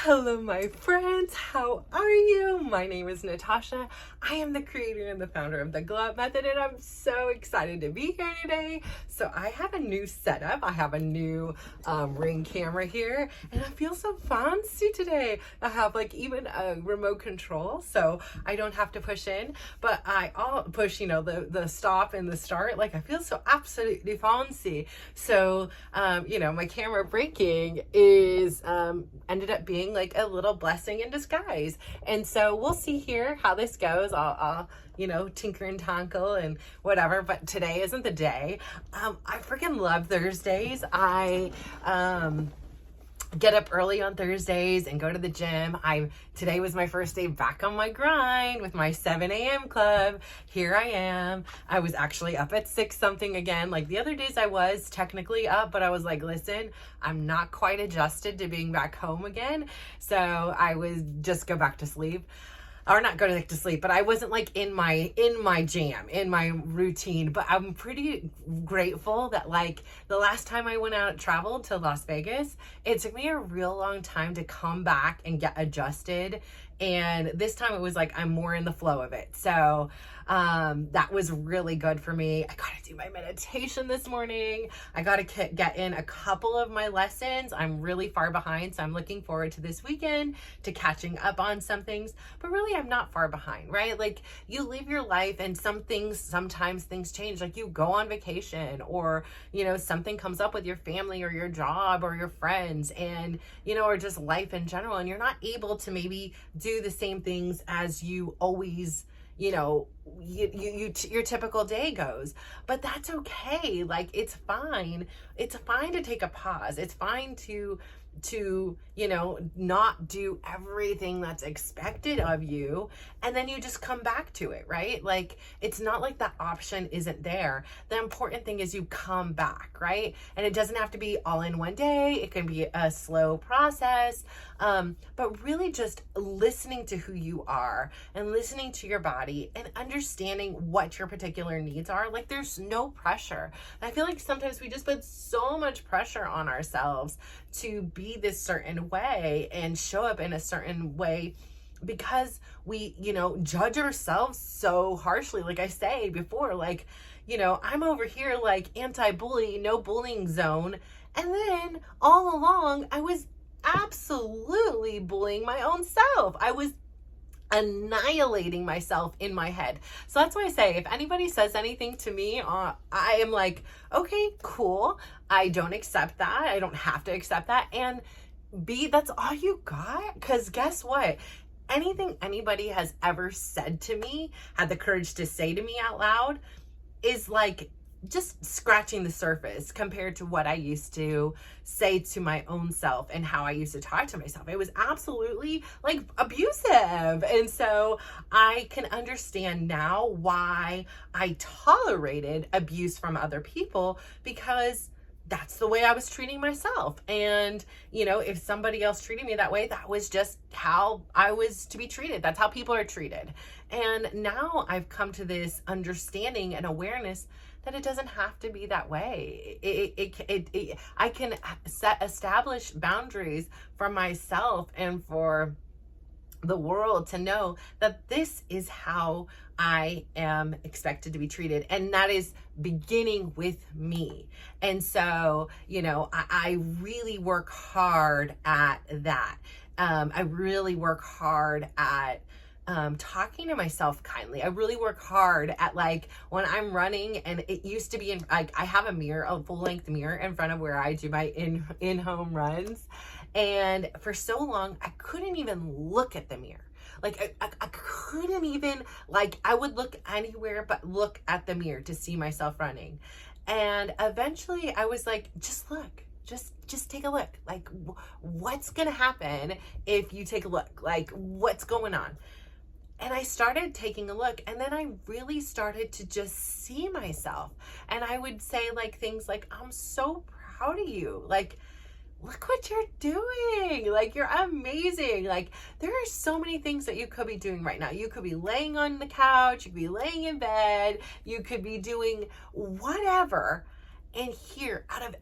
Hello, my friends. How are you? My name is Natasha. I am the creator and the founder of the Glow Up Method, and I'm so excited to be here today. So I have a new setup. I have a new Ring camera here, and I feel so fancy today. I have like even a remote control, so I don't have to push in, but I'll push, the stop and the start. Like I feel so absolutely fancy. So, my camera breaking is ended up being like a little blessing in disguise. And so we'll see here how this goes. I'll tinker and tankle and whatever, but today isn't the day. I freaking love Thursdays. I get up early on Thursdays and go to the gym. Today was my first day back on my grind with my 7 a.m. club. Here I am. I was actually up at 6 something again. Like the other days I was technically up, but I was like, listen, I'm not quite adjusted to being back home again. So I would just go back to sleep. Or not go to sleep, but I wasn't like in my jam, in my routine. But I'm pretty grateful that like the last time I went out, traveled to Las Vegas, it took me a real long time to come back and get adjusted. And this time it was like, I'm more in the flow of it. So that was really good for me. I got to do my meditation this morning. I got to get in a couple of my lessons. I'm really far behind, so I'm looking forward to this weekend to catching up on some things, but really I'm not far behind, right? Like you live your life and sometimes things change. Like you go on vacation or, something comes up with your family or your job or your friends and, or just life in general. And you're not able to maybe do the same things as you always your typical day goes, but that's okay. Like it's fine to take a pause. It's fine to not do everything that's expected of you, and then you just come back to it, right? Like it's not like that option isn't there. The important thing is you come back, right? And it doesn't have to be all in one day. It can be a slow process, but really just listening to who you are and listening to your body and understanding what your particular needs are. Like there's no pressure. And I feel like sometimes we just put so much pressure on ourselves to be this certain way and show up in a certain way because we, judge ourselves so harshly. Like I say before, like, I'm over here like anti-bully, no bullying zone. And then all along, I was absolutely bullying my own self. I was annihilating myself in my head. So that's why I say, if anybody says anything to me, I am like, okay, cool. I don't accept that. I don't have to accept that. And B, that's all you got? Because guess what? Anything anybody has ever said to me, had the courage to say to me out loud, is like just scratching the surface compared to what I used to say to my own self and how I used to talk to myself. It was absolutely like abusive. And so I can understand now why I tolerated abuse from other people, because that's the way I was treating myself. And, if somebody else treated me that way, that was just how I was to be treated. That's how people are treated. And now I've come to this understanding and awareness that it doesn't have to be that way. I can establish boundaries for myself and for the world to know that this is how I am expected to be treated. And that is beginning with me. And so, I really work hard at that. I really work hard at talking to myself kindly. I really work hard at like when I'm running, and it used to be I have a full length mirror in front of where I do my in-home runs. And for so long, I couldn't even look at the mirror. Like I couldn't even, like I would look anywhere but look at the mirror to see myself running. And eventually I was like, just look. Just take a look. Like what's going to happen if you take a look? Like what's going on? And I started taking a look, and then I really started to just see myself. And I would say like things like, I'm so proud of you. Like, look what you're doing. Like, you're amazing. Like, there are so many things that you could be doing right now. You could be laying on the couch. You could be laying in bed. You could be doing whatever. And here, out of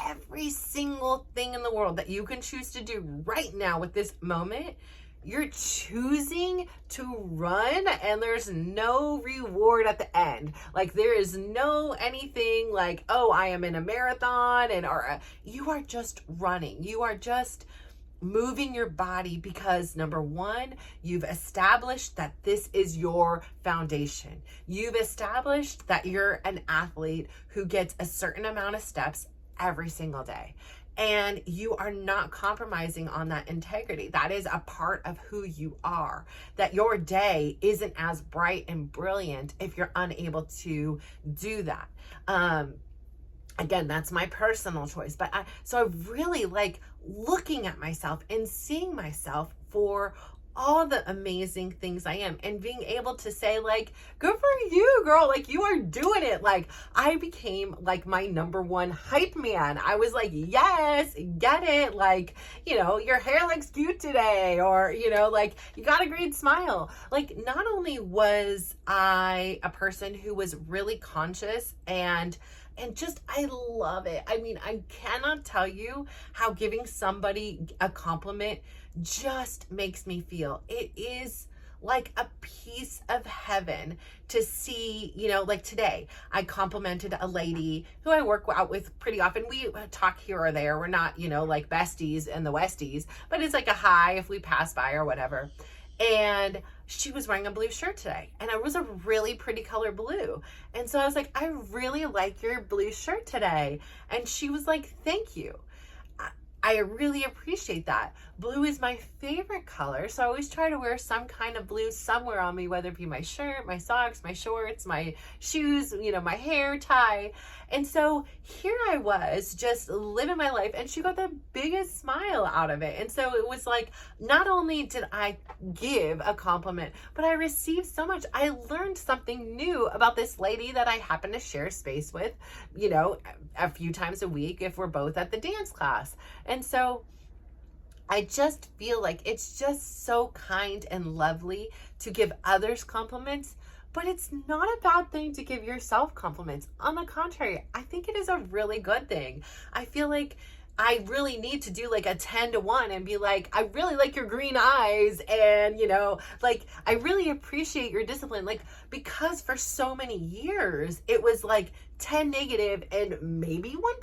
every single thing in the world that you can choose to do right now with this moment, you're choosing to run, and there's no reward at the end. Like, there is no anything like, oh, I am in a marathon, you are just running. You are just moving your body because, number one, you've established that this is your foundation. You've established that you're an athlete who gets a certain amount of steps every single day. And you are not compromising on that integrity. That is a part of who you are. That your day isn't as bright and brilliant if you're unable to do that. Again, that's my personal choice. But I really like looking at myself and seeing myself for all the amazing things I am, and being able to say, like, good for you, girl. Like, you are doing it. Like, I became like my number one hype man. I was like, yes, get it. Like, your hair looks cute today, or, like, you got a great smile. Like, not only was I a person who was really conscious and just, I love it. I mean, I cannot tell you how giving somebody a compliment just makes me feel. It is like a piece of heaven to see, like today, I complimented a lady who I work out with pretty often. We talk here or there. We're not, like besties in the Westies, but it's like a hi if we pass by or whatever. And she was wearing a blue shirt today, and it was a really pretty color blue. And so I was like, I really like your blue shirt today. And she was like, thank you. I really appreciate that. Blue is my favorite color, so I always try to wear some kind of blue somewhere on me, whether it be my shirt, my socks, my shorts, my shoes, my hair tie. And so here I was just living my life, and she got the biggest smile out of it. And so it was like, not only did I give a compliment, but I received so much. I learned something new about this lady that I happen to share space with, a few times a week if we're both at the dance class. And so I just feel like it's just so kind and lovely to give others compliments, but it's not a bad thing to give yourself compliments. On the contrary, I think it is a really good thing. I feel like I really need to do like a 10-to-1 and be like, I really like your green eyes, and like, I really appreciate your discipline. Like, because for so many years it was like 10 negative and maybe one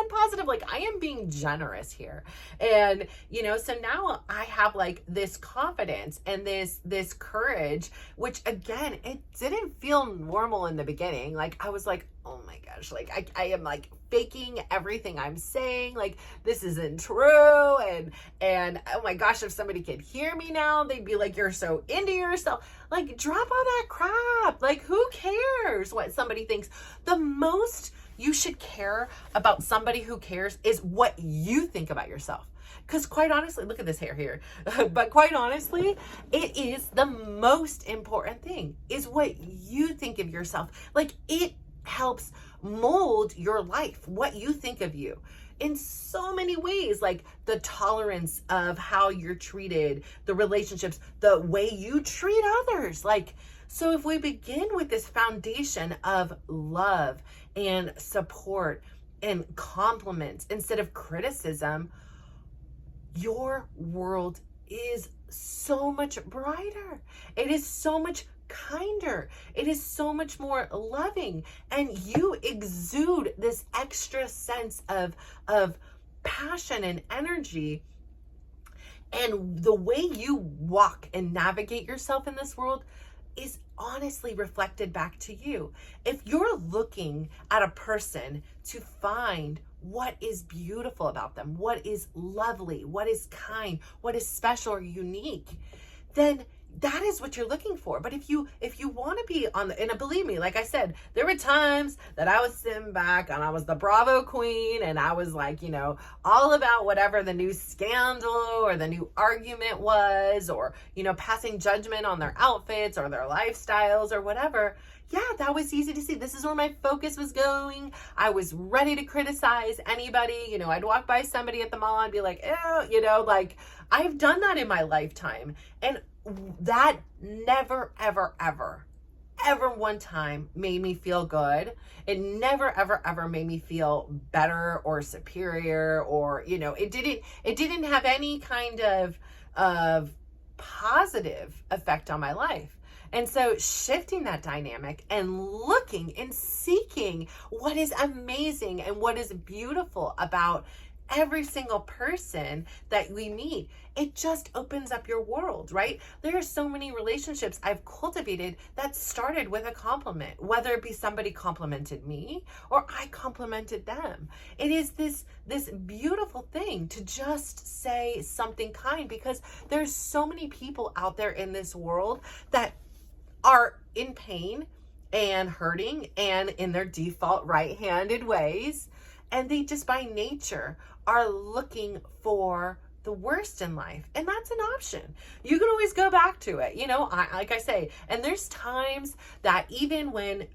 positive. Like, I am being generous here. And so now I have like this confidence and this courage, which, again, it didn't feel normal in the beginning. Like, I was like, oh my gosh, like I am like faking everything I'm saying, like this isn't true, and oh my gosh, if somebody could hear me now, they'd be like, you're so into yourself. Like, drop all that crap. Like, who cares what somebody thinks? The most you should care about somebody who cares is what you think about yourself. Because quite honestly, look at this hair here, but quite honestly, it is the most important thing, is what you think of yourself. Like, it helps mold your life, what you think of you in so many ways, like the tolerance of how you're treated, the relationships, the way you treat others. Like, so if we begin with this foundation of love and support and compliments instead of criticism, your world is so much brighter. It is so much kinder. It is so much more loving, and you exude this extra sense of passion and energy. And the way you walk and navigate yourself in this world is honestly reflected back to you. If you're looking at a person to find what is beautiful about them, what is lovely, what is kind, what is special or unique, then that is what you're looking for. But if you want to be on the, and believe me, like I said, there were times that I was sitting back and I was the Bravo queen, and I was like, all about whatever the new scandal or the new argument was, or, passing judgment on their outfits or their lifestyles or whatever. Yeah, that was easy to see. This is where my focus was going. I was ready to criticize anybody. I'd walk by somebody at the mall and be like, ew, like, I've done that in my lifetime. And that never, ever, ever ever one time made me feel good. It never, ever, ever made me feel better or superior, or, it didn't have any kind of positive effect on my life. And so shifting that dynamic and looking and seeking what is amazing and what is beautiful about every single person that we meet, it just opens up your world, right? There are so many relationships I've cultivated that started with a compliment, whether it be somebody complimented me or I complimented them. It is this beautiful thing to just say something kind, because there's so many people out there in this world that are in pain and hurting and in their default right-handed ways, and they just by nature are looking for the worst in life. And that's an option. You can always go back to it. Like I say, and there's times that even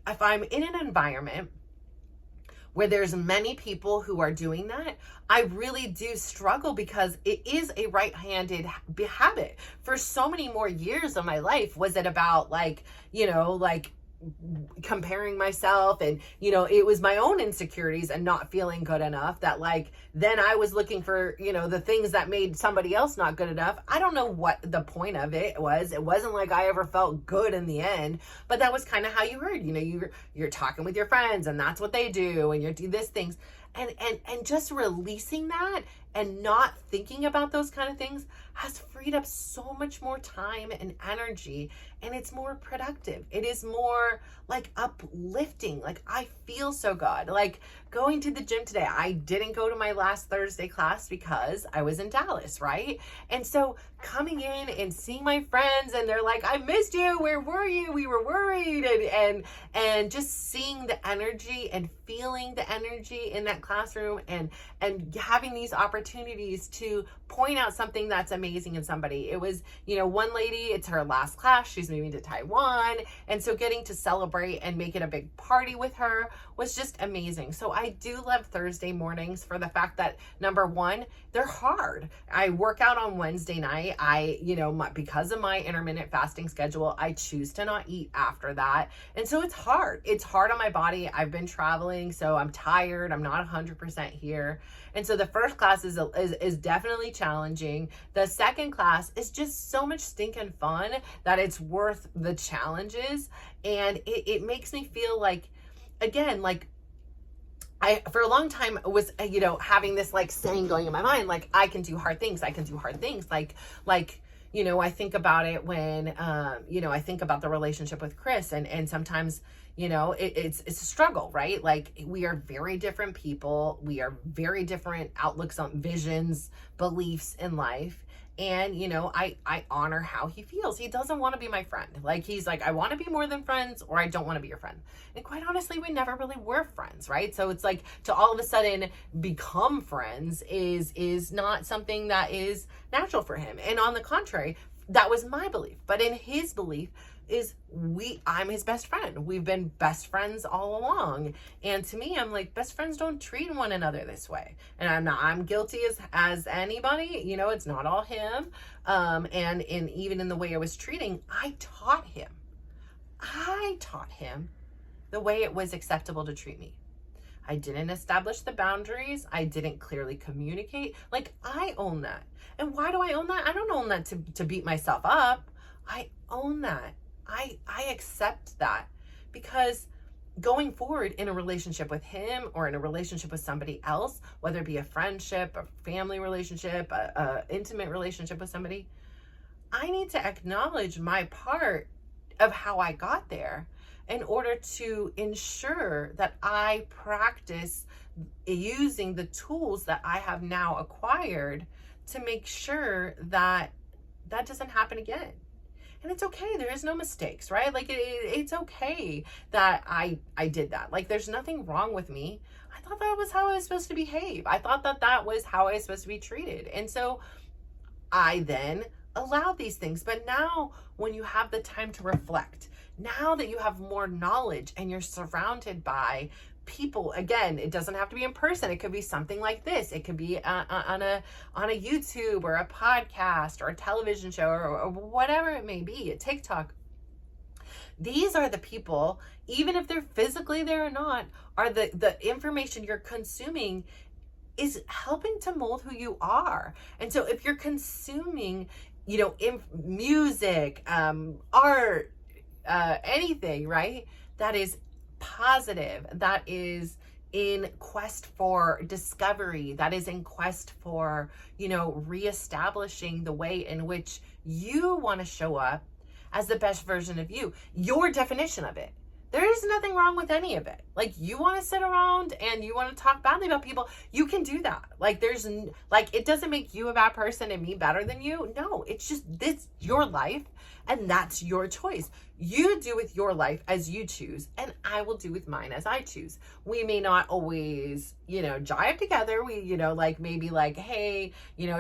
if I'm in an environment where there's many people who are doing that, I really do struggle, because it is a right-handed habit. For so many more years of my life, was it about comparing myself, and it was my own insecurities and not feeling good enough that then I was looking for the things that made somebody else not good enough. I don't know what the point of it was. It wasn't like I ever felt good in the end, but that was kind of how you heard. You're talking with your friends and that's what they do, and you do these things, and just releasing that and not thinking about those kind of things has freed up so much more time and energy, and it's more productive. It is more uplifting. I feel so good. Going to the gym today, I didn't go to my last Thursday class because I was in Dallas, right? And so coming in and seeing my friends, and they're like, I missed you, where were you? We were worried. And just seeing the energy and feeling the energy in that classroom, and having these opportunities to point out something that's amazing in somebody. It was, one lady, it's her last class, she's moving to Taiwan, and so getting to celebrate and make it a big party with her was just amazing. So I do love Thursday mornings for the fact that, number one, they're hard. I work out on Wednesday night. Because of my intermittent fasting schedule, I choose to not eat after that. And so it's hard. It's hard on my body. I've been traveling, so I'm tired. I'm not 100% here. And so the first class is definitely challenging. The second class is just so much stinking fun that it's worth the challenges. And it makes me feel again, I, for a long time, was, having this saying going in my mind, I can do hard things. I can do hard things. I think about it when, I think about the relationship with Chris, and sometimes, it's a struggle, right? We are very different people. We are very different outlooks on visions, beliefs in life. And, I honor how he feels. He doesn't want to be my friend. He's like, I want to be more than friends, or I don't want to be your friend. And quite honestly, we never really were friends, right? So it's to all of a sudden become friends is not something that is natural for him. And on the contrary, that was my belief. But in his belief is I'm his best friend. We've been best friends all along. And to me, I'm best friends don't treat one another this way. And I'm guilty as anybody, it's not all him. And even in the way I was treating, I taught him the way it was acceptable to treat me. I didn't establish the boundaries. I didn't clearly communicate. I own that. And why do I own that? I don't own that to beat myself up. I own that. I accept that, because going forward in a relationship with him or in a relationship with somebody else, whether it be a friendship, a family relationship, a intimate relationship with somebody, I need to acknowledge my part of how I got there in order to ensure that I practice using the tools that I have now acquired to make sure that that doesn't happen again. And it's okay. There is no mistakes, right? It's okay that I did that. There's nothing wrong with me. I thought that was how I was supposed to behave. I thought that was how I was supposed to be treated. And so I then allowed these things. But now when you have the time to reflect, now that you have more knowledge and you're surrounded by people, again, it doesn't have to be in person. It could be something like this. It could be on a YouTube or a podcast or a television show or whatever it may be, a TikTok. These are the people, even if they're physically there or not, are the information you're consuming is helping to mold who you are. And so if you're consuming, music, art, anything, right, that is positive, that is in quest for discovery, that is in quest for, reestablishing the way in which you want to show up as the best version of you, your definition of it. There is nothing wrong with any of it. Like, you want to sit around and you want to talk badly about people, you can do that. Like, it doesn't make you a bad person and me better than you. No, it's just your life, and that's your choice. You do with your life as you choose, and I will do with mine as I choose. We may not always, jive together. We, maybe like, hey,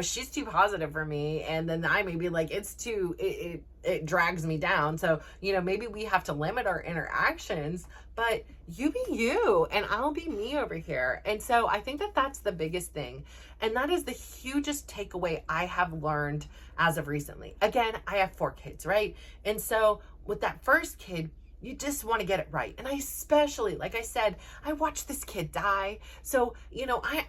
she's too positive for me. And then I may be like, it drags me down. So, maybe we have to limit our interactions, but you be you and I'll be me over here. And so I think that that's the biggest thing. And that is the hugest takeaway I have learned as of recently. Again, I have 4 kids, right? And so with that first kid, you just want to get it right. And I especially, like I said, I watched this kid die. So, I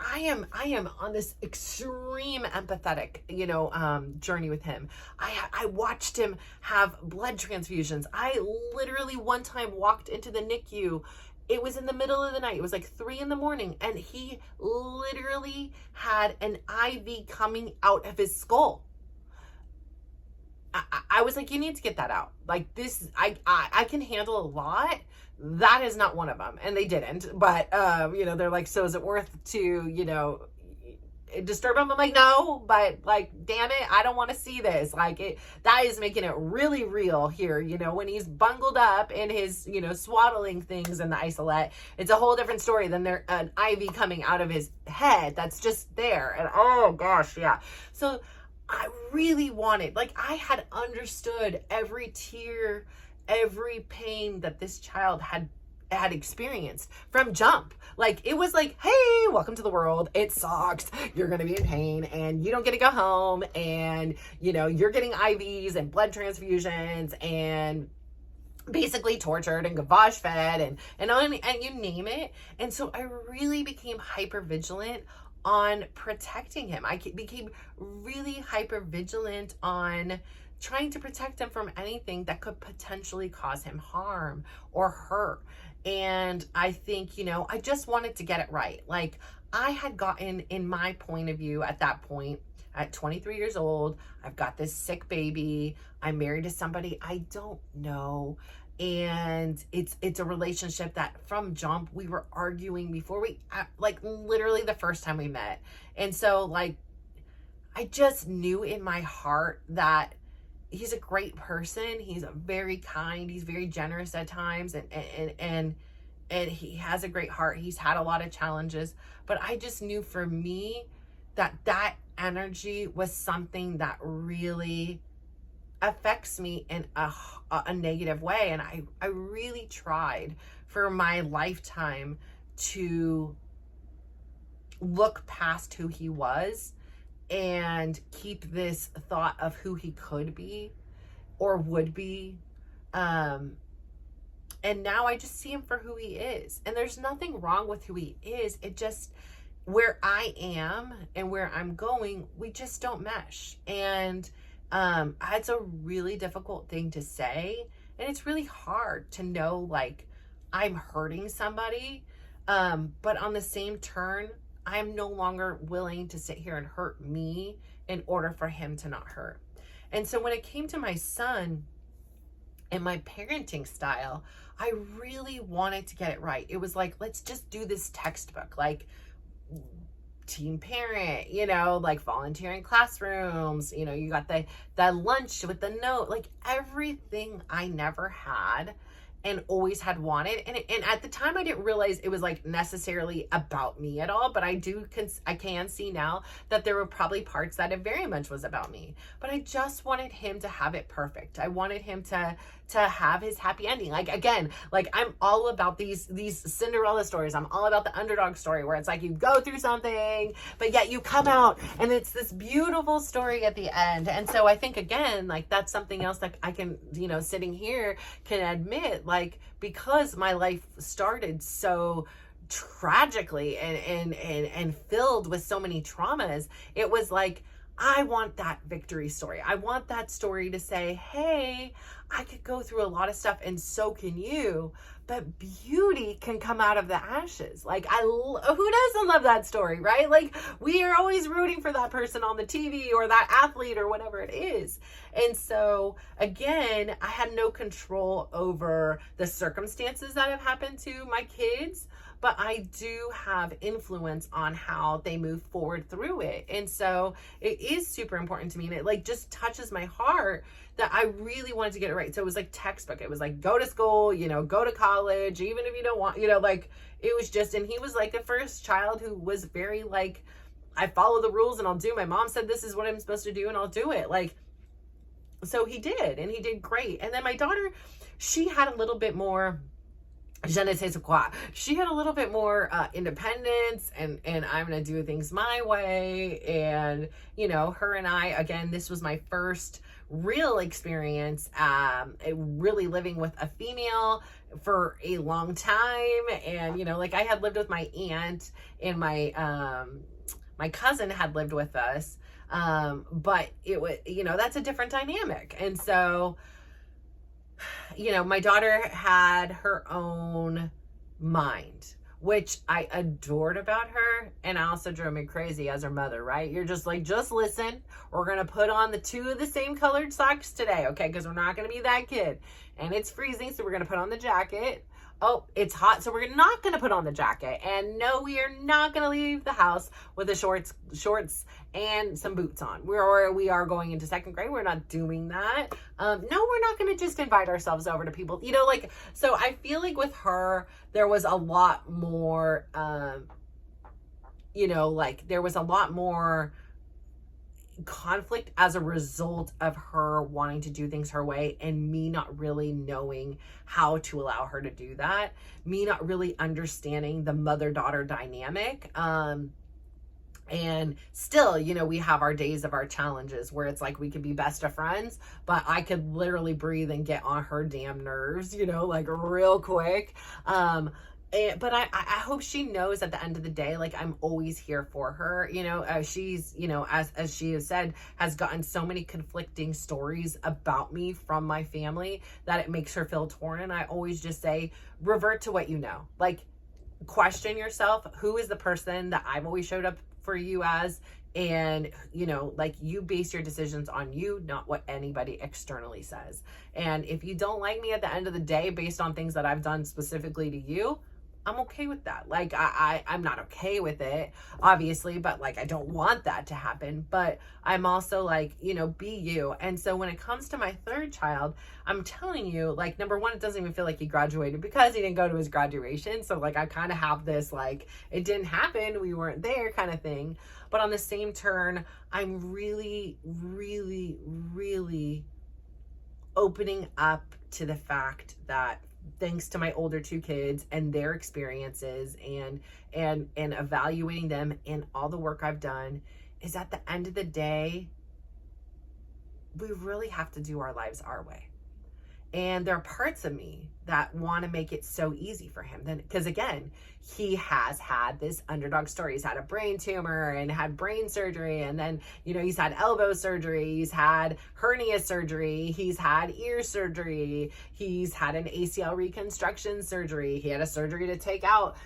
am on this extreme empathetic, journey with him. I watched him have blood transfusions. I literally one time walked into the NICU. It was in the middle of the night. It was like 3 a.m. and he literally had an IV coming out of his skull. I was like, you need to get that out. Like, this, I can handle a lot. That is not one of them. And they didn't. But, they're like, so is it worth to, disturb them? I'm like, no, but like, damn it, I don't want to see this. Like, that is making it really real here. When he's bungled up in his, swaddling things in the isolette, it's a whole different story than an IV coming out of his head that's just there. And oh gosh, yeah. So I really wanted, I had understood every tear, every pain that this child had experienced from jump. Like, it was like, hey, welcome to the world. It sucks. You're going to be in pain and you don't get to go home. And, you're getting IVs and blood transfusions and basically tortured and gavage fed and you name it. And so I really became hyper vigilant on protecting him. I became really hyper vigilant on trying to protect him from anything that could potentially cause him harm or hurt. And I think, I just wanted to get it right. Like, I had gotten, in my point of view at that point, at 23 years old, I've got this sick baby. I'm married to somebody I don't know. And it's a relationship that from jump, we were arguing before literally the first time we met. And so I just knew in my heart that he's a great person. He's very kind. He's very generous at times. And he has a great heart. He's had a lot of challenges, but I just knew for me that energy was something that really affects me in a negative way. And I really tried for my lifetime to look past who he was and keep this thought of who he could be or would be. And now I just see him for who he is. And there's nothing wrong with who he is. It just, where I am and where I'm going, we just don't mesh. And it's a really difficult thing to say. And it's really hard to know, I'm hurting somebody. But on the same turn, I'm no longer willing to sit here and hurt me in order for him to not hurt. And so when it came to my son and my parenting style, I really wanted to get it right. It was like, let's just do this textbook, team parent, volunteering classrooms, you got the lunch with the note, everything I never had and always had wanted. And at the time I didn't realize it was necessarily about me at all, but I can see now that there were probably parts that it very much was about me, but I just wanted him to have it perfect. I wanted him to to have his happy ending. Like, again, like I'm all about these Cinderella stories. I'm all about the underdog story where it's like you go through something, but yet you come out and it's this beautiful story at the end. And so I think, again, like that's something else that I can, sitting here can admit, like, because my life started so tragically and filled with so many traumas, it was like, I want that victory story. I want that story to say, hey, I could go through a lot of stuff and so can you, but beauty can come out of the ashes. Like, who doesn't love that story, right? Like, we are always rooting for that person on the TV or that athlete or whatever it is. And so, again, I had no control over the circumstances that have happened to my kids, but I do have influence on how they move forward through it. And so it is super important to me. And it like just touches my heart that I really wanted to get it right. So it was like textbook. It was like, go to school, go to college, even if you don't want, like it was just, and he was like the first child who was very like, I follow the rules and I'll do. My mom said, this is what I'm supposed to do and I'll do it. Like, so he did, and he did great. And then my daughter, she had a little bit more, je ne sais quoi. She had a little bit more independence and I'm going to do things my way. And, her and I, again, this was my first real experience, really living with a female for a long time. And, like I had lived with my aunt and my cousin had lived with us. But it was, that's a different dynamic. And so, my daughter had her own mind, which I adored about her. And also drove me crazy as her mother, right? You're just like, just listen. We're going to put on the 2 of the same colored socks today. Okay. Cause we're not going to be that kid and it's freezing. So we're going to put on the jacket. Oh, it's hot. So we're not going to put on the jacket. And no, we are not going to leave the house with the shorts and some boots on. We are going into 2nd grade. We're not doing that. No, we're not going to just invite ourselves over to people, so I feel like with her, there was a lot more, there was a lot more conflict as a result of her wanting to do things her way and me not really knowing how to allow her to do that, me not really understanding the mother-daughter dynamic. And still, we have our days of our challenges where it's like we could be best of friends, but I could literally breathe and get on her damn nerves, like real quick. But I hope she knows at the end of the day, like I'm always here for her. She's, as she has said, has gotten so many conflicting stories about me from my family that it makes her feel torn. And I always just say, revert to what you know. Like, question yourself. Who is the person that I've always showed up for you as? And, like you base your decisions on you, not what anybody externally says. And if you don't like me at the end of the day, based on things that I've done specifically to you, I'm okay with that. Like, I'm not okay with it, obviously, but like, I don't want that to happen. But I'm also like, be you. And so when it comes to my 3rd child, I'm telling you, like, number one, it doesn't even feel like he graduated because he didn't go to his graduation. So like, I kind of have this, like, it didn't happen, we weren't there kind of thing. But on the same turn, I'm really, really, really opening up to the fact that thanks to my older 2 kids and their experiences and evaluating them and all the work I've done, is at the end of the day, we really have to do our lives our way. And there are parts of me that want to make it so easy for him. Then, because again, he has had this underdog story. He's had a brain tumor and had brain surgery. And then, he's had elbow surgery. He's had hernia surgery. He's had ear surgery. He's had an ACL reconstruction surgery. He had a surgery to take out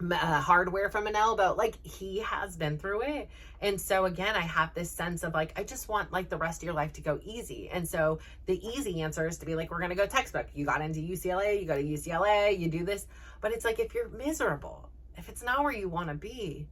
hardware from an elbow. Like, he has been through it. And so again, I have this sense of like, I just want like the rest of your life to go easy. And so the easy answer is to be like, we're going to go textbook. You got into UCLA, you go to UCLA, you do this. But it's like, if you're miserable, if it's not where you want to be,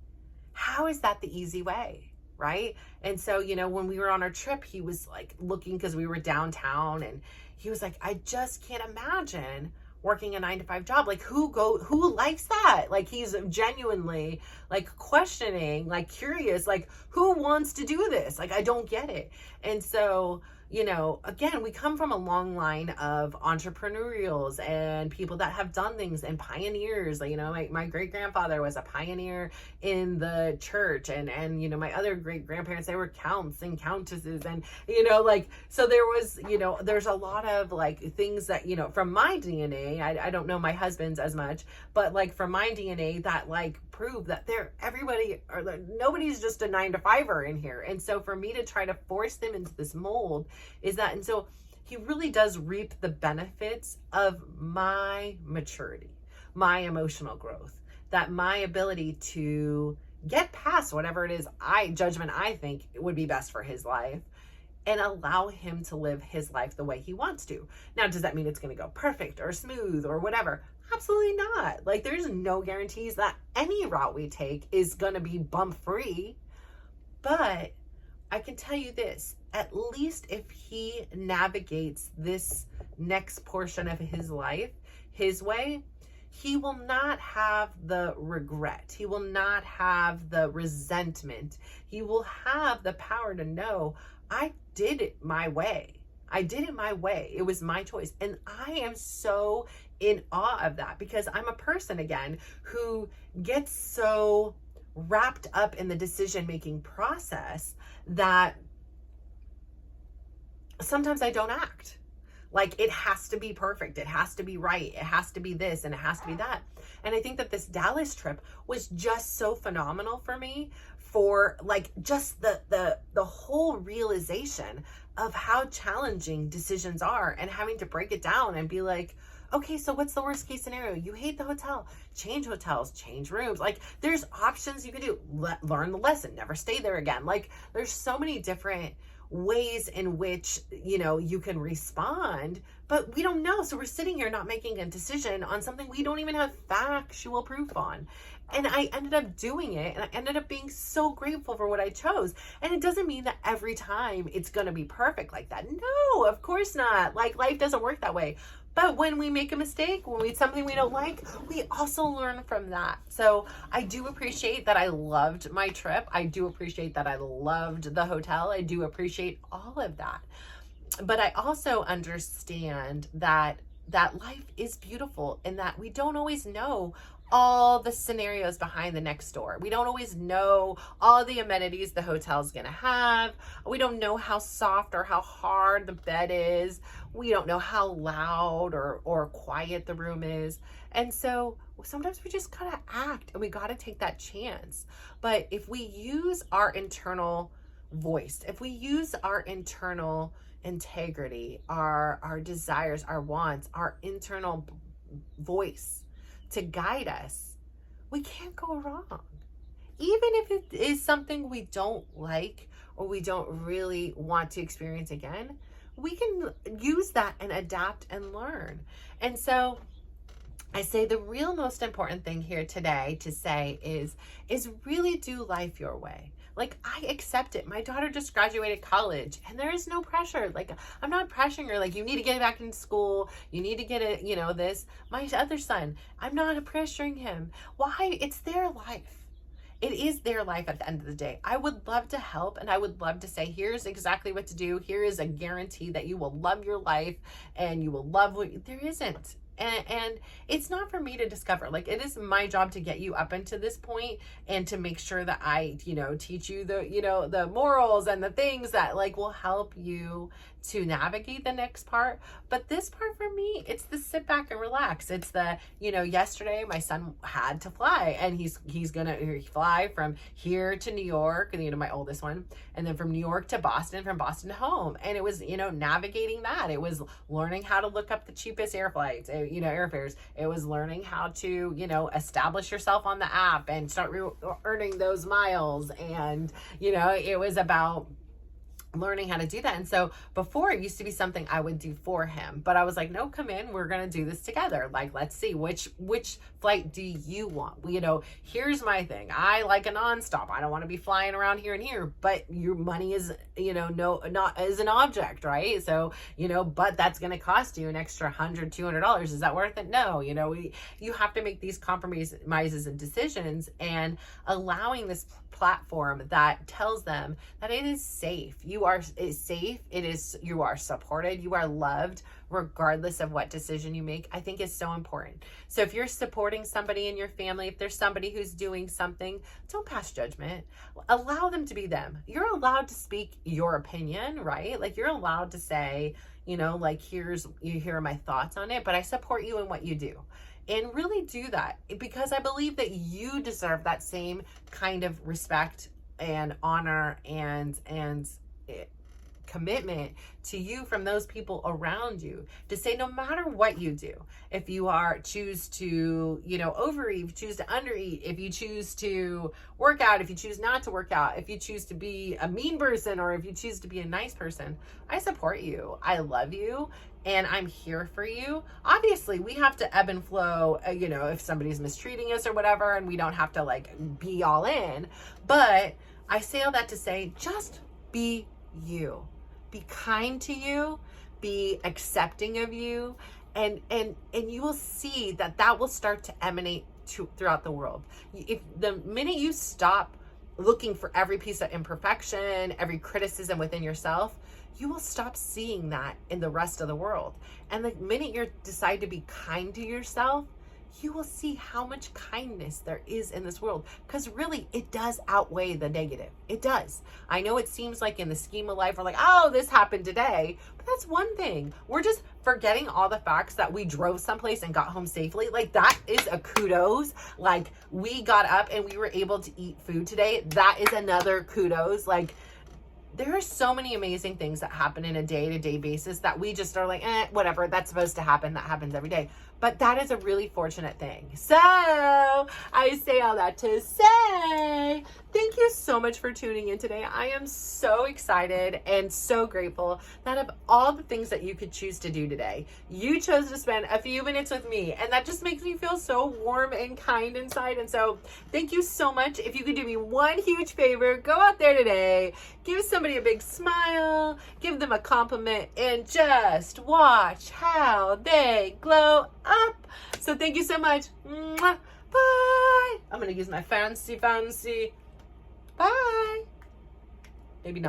how is that the easy way? Right. And so, when we were on our trip, he was like looking, because we were downtown, and he was like, I just can't imagine working a 9-to-5 job. Like, who likes that? Like, he's genuinely like questioning, like curious, like, who wants to do this? Like, I don't get it. And so, you know, again, we come from a long line of entrepreneurials and people that have done things and pioneers. Like, you know, my great grandfather was a pioneer in the church, and you know, my other great grandparents, they were counts and countesses, and you know, like, so there was, you know, there's a lot of like things that, you know, from my DNA, I don't know my husband's as much, but like from my DNA that like prove that everybody, or like, nobody's just a 9-to-5er in here. And so for me to try to force them into this mold is that, and so he really does reap the benefits of my maturity, my emotional growth, that my ability to get past whatever it is judgment I think would be best for his life, and allow him to live his life the way he wants to. Now, does that mean it's going to go perfect or smooth or whatever? Absolutely not. Like, there's no guarantees that any route we take is going to be bump free. But I can tell you this, at least if he navigates this next portion of his life his way, he will not have the regret. He will not have the resentment. He will have the power to know, I did it my way. I did it my way. It was my choice. And I am so in awe of that, because I'm a person, again, who gets so wrapped up in the decision-making process that sometimes I don't act. Like, it has to be perfect. It has to be right. It has to be this and it has to be that. And I think that this Dallas trip was just so phenomenal for me, for like just the whole realization of how challenging decisions are, and having to break it down and be like, okay, so what's the worst case scenario? You hate the hotel, change hotels, change rooms. Like, there's options you can do. Learn the lesson, never stay there again. Like, there's so many different ways in which, you know, you can respond, but we don't know. So we're sitting here not making a decision on something we don't even have factual proof on. And I ended up doing it, and I ended up being so grateful for what I chose. And it doesn't mean that every time it's going to be perfect like that. No, of course not. Like, life doesn't work that way. But when we make a mistake, when we eat something we don't like, we also learn from that. So I do appreciate that I loved my trip. I do appreciate that I loved the hotel. I do appreciate all of that. But I also understand that life is beautiful, and that we don't always know all the scenarios behind the next door. We don't always know all the amenities the hotel's gonna have. We don't know how soft or how hard the bed is. We don't know how loud or quiet the room is. And so sometimes we just gotta act, and we gotta take that chance. But if we use our internal voice, if we use our internal integrity, our desires, our wants, our internal voice to guide us, we can't go wrong. Even if it is something we don't like or we don't really want to experience again, we can use that and adapt and learn. And so I say the real most important thing here today to say is really do life your way. Like, I accept it. My daughter just graduated college, and there is no pressure. Like, I'm not pressuring her, like, you need to get back into school. You need to get it, you know, this. My other son, I'm not pressuring him. Why? It's their life. It is their life at the end of the day. I would love to help, and I would love to say, here's exactly what to do. Here is a guarantee that you will love your life and you will love what there isn't. And it's not for me to discover. Like, it is my job to get you up into this point and to make sure that I, you know, teach you the, you know, the morals and the things that like will help you to navigate the next part. But this part for me, it's the sit back and relax. It's the, you know, yesterday my son had to fly, and he's gonna fly from here to New York, and you know, my oldest one, and then from New York to Boston, from Boston to home. And it was, you know, navigating that. It was learning how to look up the cheapest air flights, you know, airfares. It was learning how to, you know, establish yourself on the app and start earning those miles. And, you know, it was about learning how to do that. And so before, it used to be something I would do for him, but I was like, no, come in, we're going to do this together. Like, let's see which flight do you want? You know, here's my thing. I like a nonstop. I don't want to be flying around here and here, but your money is, you know, not as an object, right? So, you know, but that's going to cost you an extra $100, $200. Is that worth it? No, you know, you have to make these compromises and decisions, and allowing this platform that tells them that it is safe. It's safe. You are supported. You are loved regardless of what decision you make, I think is so important. So if you're supporting somebody in your family, if there's somebody who's doing something, don't pass judgment. Allow them to be them. You're allowed to speak your opinion, right? Like you're allowed to say, like, here are my thoughts on it, but I support you in what you do. And really do that, because I believe that you deserve that same kind of respect and honor and commitment to you from those people around you, to say no matter what you do, if you choose to overeat, if you choose to undereat, if you choose to work out, if you choose not to work out, if you choose to be a mean person, or if you choose to be a nice person, I support you. I love you. And I'm here for you. Obviously, we have to ebb and flow, if somebody's mistreating us or whatever, and we don't have to like be all in. But I say all that to say, just be you. Be kind to you. Be accepting of you. And you will see that will start to emanate throughout the world. If the minute you stop looking for every piece of imperfection, every criticism within yourself, you will stop seeing that in the rest of the world. And the minute you decide to be kind to yourself, you will see how much kindness there is in this world. Because really, it does outweigh the negative. It does. I know it seems like in the scheme of life, we're like, oh, this happened today. But that's one thing. We're just forgetting all the facts that we drove someplace and got home safely. Like, that is a kudos. Like, we got up and we were able to eat food today. That is another kudos. Like, there are so many amazing things that happen in a day-to-day basis that we just are like, whatever, that's supposed to happen. That happens every day. But that is a really fortunate thing. So I say all that to say, thank you so much for tuning in today. I am so excited and so grateful that of all the things that you could choose to do today, you chose to spend a few minutes with me. And that just makes me feel so warm and kind inside. And so thank you so much. If you could do me one huge favor, go out there today, give somebody a big smile, give them a compliment, and just watch how they glow up. So thank you so much. Mwah. Bye. I'm going to use my fancy. Bye. Maybe not.